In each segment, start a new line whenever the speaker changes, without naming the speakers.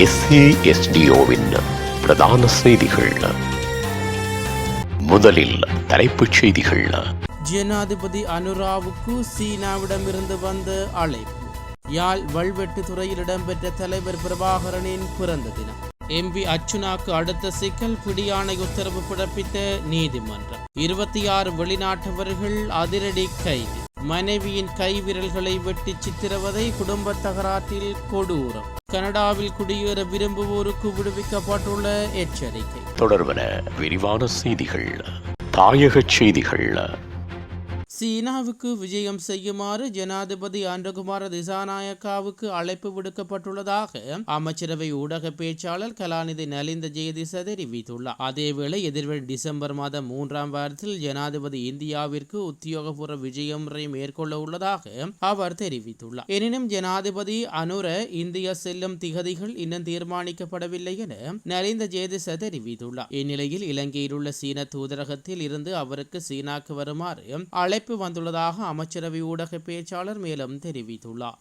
SASDOவின் பிரதான செய்திகள். முதலில் தலைப்புச் செய்திகள்.
ஜனாதிபதி அனுராவுக்கு சீனாவிடமிருந்து வந்த அழைப்பு. யாழ் வல்வெட்டு துறையில் இடம்பெற்ற தலைவர் பிரபாகரனின் பிறந்த தினம். MP அர்ச்சுனாக்கு அடுத்த சிக்கல், பிடியாணை உத்தரவு பிறப்பித்த நீதிமன்றம். 26 வெளிநாட்டவர்கள் அதிரடி கைது. மனைவியின் கைவிரல்களை வெட்டி சித்திரவதை, குடும்ப தகராற்றில் கொடூரம். கனடாவில் குடியேற விரும்புவோருக்கு விடுவிக்கப்பட்டுள்ள எச்சரிக்கை.
தொடர்பன விரிவான செய்திகள். தாயகச் செய்திகள்.
சீனாவுக்கு விஜயம் செய்யுமாறு ஜனாதிபதி அன்றகுமார திசாநாயக்காவுக்கு அழைப்பு விடுக்கப்பட்டுள்ளதாக அமைச்சரவை ஊடக பேச்சாளர் கலாநிதி நலிந்த ஜெயதிச தெரிவித்துள்ளார். அதேவேளை எதிர்வரும் டிசம்பர் மாதம் 3ஆம் வாரத்தில் ஜனாதிபதி இந்தியாவிற்கு உத்தியோகபூர்வ விஜயம் மேற்கொள்ள உள்ளதாக அவர் தெரிவித்துள்ளார். எனினும் ஜனாதிபதி அனுர இந்தியா செல்லும் திகதிகள் இன்னும் தீர்மானிக்கப்படவில்லை என நலிந்த ஜெயதிச தெரிவித்துள்ளார். இந்நிலையில் இலங்கையில் உள்ள சீன தூதரகத்தில் இருந்து அவருக்கு சீனாக்கு வருமாறு அழைப்பு வந்துள்ளதாக அமைச்சரவை ஊடக பேச்சாளர் மேலும் தெரிவித்துள்ளார்.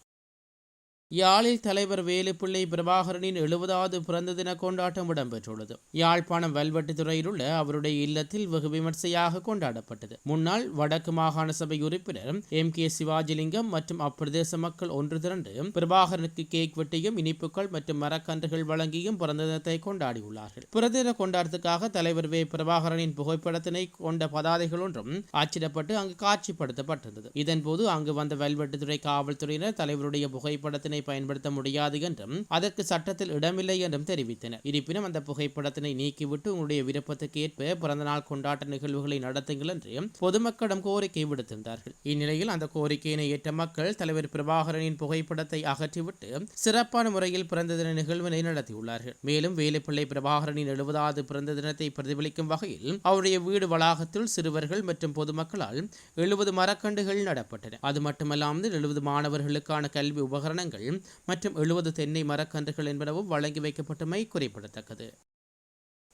யாழில் தலைவர் வேலுப்பிள்ளை பிரபாகரனின் 70வது பிறந்த தின கொண்டாட்டம் இடம்பெற்றுள்ளது. யாழ்ப்பாணம் வல்வெட்டுத்துறையில் உள்ள அவருடைய இல்லத்தில் வெகு விமர்சையாக கொண்டாடப்பட்டது. முன்னாள் வடக்கு மாகாண சபை உறுப்பினர் MK சிவாஜிலிங்கம் மற்றும் அப்பிரதேச மக்கள் ஒன்று திரண்டு பிரபாகரனுக்கு கேக் வெட்டியும் இனிப்புகள் மற்றும் மரக்கன்றுகள் வழங்கியும் பிறந்த தினத்தை கொண்டாடியுள்ளார்கள். பிறந்த தின கொண்டாட்டத்துக்காக தலைவர் பிரபாகரனின் புகைப்படத்தினை கொண்ட பதாதைகள் ஒன்றும் அச்சிடப்பட்டு அங்கு காட்சிப்படுத்தப்பட்டிருந்தது. இதன்போது அங்கு வந்த வல்வெட்டுத்துறை காவல்துறையினர் தலைவருடைய புகைப்படத்தினை பயன்படுத்த முடியாது என்றும் அதற்கு சட்டத்தில் இடமில்லை என்றும் தெரிவித்தனர். இருப்பினும் அந்த புகைப்படத்தினை நீக்கிவிட்டு உங்களுடைய விருப்பத்துக்கு ஏற்ப பிறந்தநாள் கொண்டாட்ட நிகழ்வுகளை நடத்துங்கள் என்று பொதுமக்களிடம் கோரிக்கை விடுத்திருந்தார்கள். இந்நிலையில் அந்த கோரிக்கையினை ஏற்ற மக்கள் தலைவர் பிரபாகரனின் புகைப்படத்தை அகற்றிவிட்டு சிறப்பான முறையில் பிறந்த தின நிகழ்வினை நடத்தியுள்ளார்கள். மேலும் வேலுப்பிள்ளை பிரபாகரனின் 70வது பிறந்த தினத்தை பிரதிபலிக்கும் வகையில் அவருடைய வீடு வளாகத்தில் சிறுவர்கள் மற்றும் பொதுமக்களால் 70 மரக்கண்டுகள் நடப்பட்டன. அது மட்டுமல்லாமல் 70 மாணவர்களுக்கான கல்வி உபகரணங்கள் மற்றும் 70 தென்னை மரக்கன்றுகள் என்பனவும் வழங்கி வைக்கப்பட்டமை குறிப்பிடத்தக்கது.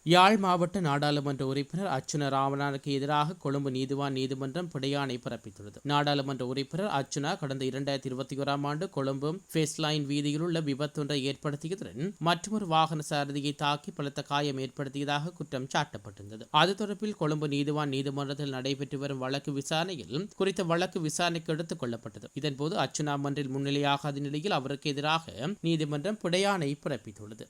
யாழ் மாவட்ட நாடாளுமன்ற உறுப்பினர் அர்ச்சுனா ராமநாதனுக்கு எதிராக கொழும்பு நீதிவான் நீதிமன்றம் பிடியாணை பிறப்பித்துள்ளது. நாடாளுமன்ற உறுப்பினர் அர்ச்சுனா கடந்த 2021ஆம் ஆண்டு கொழும்பு ஃபேஸ்லைன் வீதியில் உள்ள விபத்தொன்றை ஏற்படுத்தியதுடன் மற்றொரு வாகன சாரதியை தாக்கி பலத்த காயம் ஏற்படுத்தியதாக குற்றம் சாட்டப்பட்டிருந்தது. அது தொடர்பில் கொழும்பு நீதிவான் நீதிமன்றத்தில் நடைபெற்று வரும் வழக்கு விசாரணையில் குறித்த வழக்கு விசாரணைக்கு எடுத்துக் கொள்ளப்பட்டது. இதன்போது அர்ச்சுனா மன்றில் முன்னிலையாகாத நிலையில் அவருக்கு எதிராக நீதிமன்றம் பிடியாணை பிறப்பித்துள்ளது.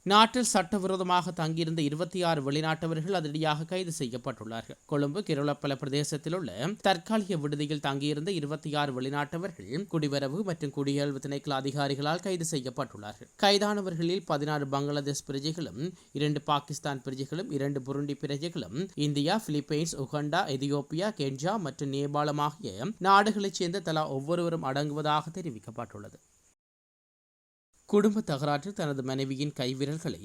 நாட்டில் சட்டவிரோதமாக தங்கியிருந்த 26 வெளிநாட்டவர்கள் அதிரடியாக கைது செய்யப்பட்டுள்ளார்கள். கொழும்பு கிருளப்பல பிரதேசத்தில் உள்ள தற்காலிக விடுதியில் தங்கியிருந்த 26 வெளிநாட்டவர்கள் குடிவரவு மற்றும் குடியேழ்வு திணைக்கள அதிகாரிகளால் கைது செய்யப்பட்டுள்ளார்கள். கைதானவர்களில் 16 பங்களாதேஷ் பிரஜைகளும் 2 பாகிஸ்தான் பிரஜைகளும் 2 புருண்டி பிரஜைகளும் India, Philippines, Uganda, Ethiopia, Kenya மற்றும் நேபாளம் ஆகிய நாடுகளைச் சேர்ந்த தலா ஒவ்வொருவரும் அடங்குவதாக தெரிவிக்கப்பட்டுள்ளது. குடும்ப தகராற்றில் தனது மனைவியின் கைவிரல்களை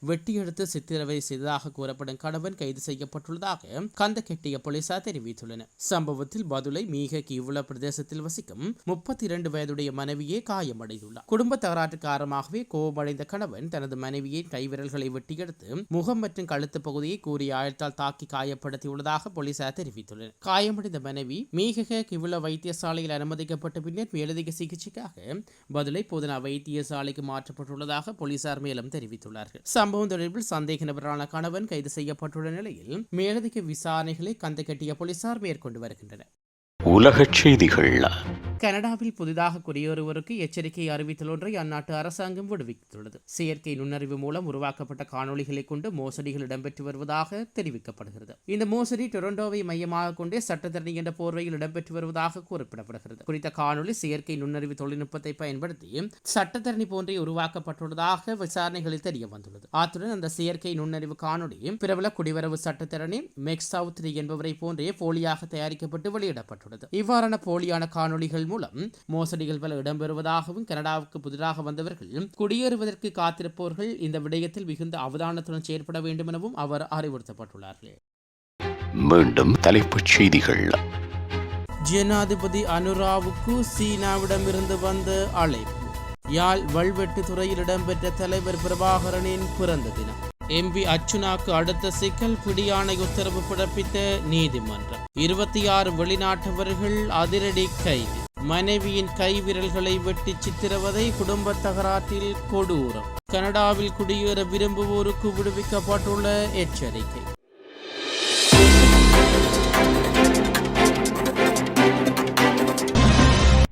வெட்டியெடுத்து சித்திரவதை செய்ததாக கூறப்படும் கணவன் கைது செய்யப்பட்டுள்ளதாக கந்தகெட்டிய போலீசார் தெரிவித்துள்ளனர். சம்பவத்தில் பதுளை மீக கிவுல பிரதேசத்தில் வசிக்கும் 32 வயதுடைய மனைவியே காயமடைந்துள்ளார். குடும்ப தகராற்று காரணமாகவே கோபமடைந்த கணவன் தனது மனைவியின் கைவிரல்களை வெட்டியெடுத்து முகம் மற்றும் கழுத்து பகுதியை கூறிய ஆயத்தால் தாக்கி காயப்படுத்தியுள்ளதாக போலீசார் தெரிவித்துள்ளனர். காயமடைந்த மனைவி மீக கிவுல வைத்தியசாலையில் அனுமதிக்கப்பட்ட பின்னர் மேலதிக சிகிச்சைக்காக பதுளை போதனா வைத்தியசாலை மாற்றப்பட்டுள்ளதாக போலீசார் மேலும் தெரிவித்துள்ளார்கள். சம்பவம் தொடர்பில் சந்தேக நபரான கணவன் கைது செய்யப்பட்டுள்ள நிலையில் மேலதிக விசாரணைகளை கந்தகெட்டிய போலீசார் மேற்கொண்டு வருகின்றனர்.
உலகச் செய்திகள்.
கனடாவில் புதிதாக குடியேறுவோருக்கு எச்சரிக்கை அறிவித்தல் ஒன்றை அந்நாட்டு அரசாங்கம் விடுவித்துள்ளது. செயற்கை நுண்ணறிவு மூலம் உருவாக்கப்பட்ட காணொலிகளை கொண்டு மோசடிகள் இடம்பெற்று வருவதாக தெரிவிக்கப்படுகிறது. இந்த மோசடி டொரண்டோவை மையமாக கொண்டே சட்டத்தரணி என்ற போர்வையில் இடம்பெற்று வருவதாக குறிப்பிடப்படுகிறது. குறித்த காணொலி செயற்கை நுண்ணறிவு தொழில்நுட்பத்தை பயன்படுத்தி சட்டத்தரணி போன்றே உருவாக்கப்பட்டுள்ளதாக விசாரணைகளில் தெரிய வந்துள்ளது. அத்துடன் அந்த செயற்கை நுண்ணறிவு காணொலி பிரபல குடிவரவு சட்டத்தரணி மெக் சவுத்ரி என்பவரை போன்றே போலியாக தயாரிக்கப்பட்டு வெளியிடப்பட்டுள்ளது. இவ்வாறான போலியான காணொலிகள் மூலம் மோசடிகள் பல இடம்பெறுவதாகவும் கனடாவுக்கு புதிதாக வந்தவர்கள் குடியேறுவதற்கு காத்திருப்பவர்கள் இந்த விடயத்தில் மிகுந்த அவதானத்துடன் செயற்பட வேண்டும் எனவும் அவர் அறிவுறுத்தப்பட்டுள்ளார்கள்.
மீண்டும் தலைப்புச் செய்திகள்.
ஜனாதிபதி அனுராவுக்கு சீனாவிடமிருந்து வந்த அழைப்பு. யாழ் வல்வெட்டு துறையில் இடம்பெற்ற தலைவர் பிரபாகரனின் பிறந்த தினம். MP அர்ச்சுனாக்கு அடுத்த சிக்கல், பிடியாணை உத்தரவு பிறப்பித்த நீதிமன்றம். 26 வெளிநாட்டவர்கள் அதிரடி கைது. மனைவியின் கைவிரல்களை வெட்டி சித்திரவதை, குடும்ப தகராற்றில் கொடூரம். கனடாவில் குடியேற விரும்புவோருக்கு விடுவிக்கப்பட்டுள்ள எச்சரிக்கை.